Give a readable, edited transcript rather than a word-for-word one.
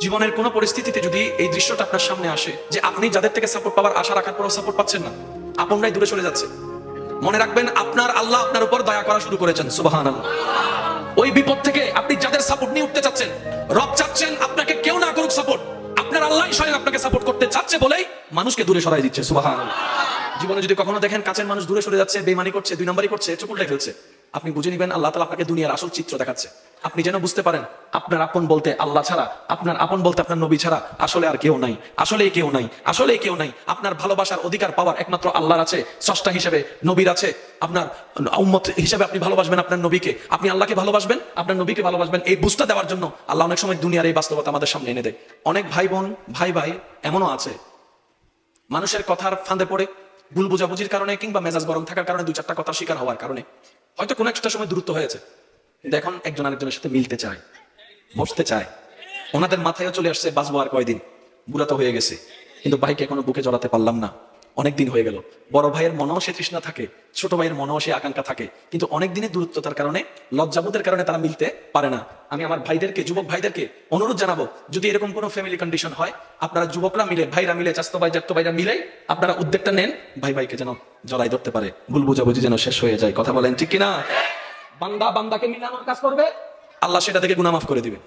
জীবনের কোনো পরিস্থিতিতে যদি এই দৃশ্যটা আপনার সামনে আসে যে আপনি যাদের থেকে সাপোর্ট পাওয়ার আশা রাখার পরও সাপোর্ট পাচ্ছেন না, আপনরাই দূরে সরে যাচ্ছে, মনে রাখবেন আপনার আল্লাহ আপনার উপর দয়া করা শুরু করেছেন। সুবহানাল্লাহ। ওই বিপদ থেকে আপনি যাদের সাপোর্ট নিয়ে উঠতে চাচ্ছেন, রব চাচ্ছেন আপনাকে কেউ না করুক সাপোর্ট, আপনার আল্লাহ স্বয়ং আপনাকে সাপোর্ট করতে চাচ্ছে বলেই মানুষকে দূরে সরাই দিচ্ছে। সুবহানাল্লাহ। জীবনে যদি কখনো দেখেন কাছের মানুষ দূরে সরে যাচ্ছে, বেঈমানি করছে, দুই নম্বরই করছে, চোখ উল্টাই ফেলছে, আপনি বুঝে নেবেন আল্লাহ তাআলা আপনাকে দুনিয়ার আসল চিত্র দেখাচ্ছে। আপনি যেন বুঝতে পারেন আপনার আপন বলতে আল্লাহ ছাড়া, আপনার আপন বলতে আপনার নবী ছাড়া আসলে আর কেউ নাই, আসলেই কেউ নাই, আসলেই কেউ নাই। আপনার ভালোবাসার অধিকার পাওয়ার একমাত্র আল্লাহর আছে, স্রষ্টা হিসেবে নবীর আছে। আপনার উম্মত হিসেবে আপনি ভালোবাসবেন আপনার নবীকে, আপনি আল্লাহকে ভালোবাসবেন, আপনার নবীকে ভালোবাসবেন। এই বুঝটা দেওয়ার জন্য আল্লাহ অনেক সময় দুনিয়ার এই বাস্তবতা আমাদের সামনে এনে দেয়। অনেক ভাই বোন, ভাই ভাই এমনও আছে মানুষের কথার ফাঁদে পড়ে, ভুল বোঝাবুঝির কারণে কিংবা মেজাজ গরম থাকার কারণে দুই চারটা কথা শিকার হওয়ার কারণে হয়তো কোনো একটা সময় দূরত্ব হয়েছে, কিন্তু এখন একজন আরেকজনের সাথে মিলতে চায়, বসতে চায়। ওনাদের মাথায়ও চলে আসছে বাঁচবো আর কয়দিন, বুড়া তো হয়ে গেছে, কিন্তু ভাইকে এখনো বুকে জড়াতে পারলাম না, অনেকদিন হয়ে গেল। বড় ভাইয়ের মনেও সে তৃষ্ণা থাকে, ছোট ভাইয়ের মনেও সে আকাঙ্ক্ষা থাকে, কিন্তু অনেক দিনের দূরত্বতার কারণে, লজ্জাবোধের কারণে তারা মিলতে পারে না। আমি আমার ভাইদেরকে, যুবক ভাইদেরকে অনুরোধ জানাবো, যদি এরকম কোনো ফ্যামিলি কন্ডিশন হয়, আপনারা যুবকরা মিলে, ভাইরা মিলে, চাচতো ভাই জ্যাঠতো ভাইরা মিলে আপনারা উদ্যোগটা নেন, ভাই ভাইকে যেন জড়াই ধরতে পারে, ভুল বোঝাবুঝি যেন শেষ হয়ে যায়। কথা বলেন ঠিক কিনা? বান্দা বান্দাকে মিলানোর কাজ করবে, আল্লাহ সেটা থেকে গুনাহ মাফ করে দিবে।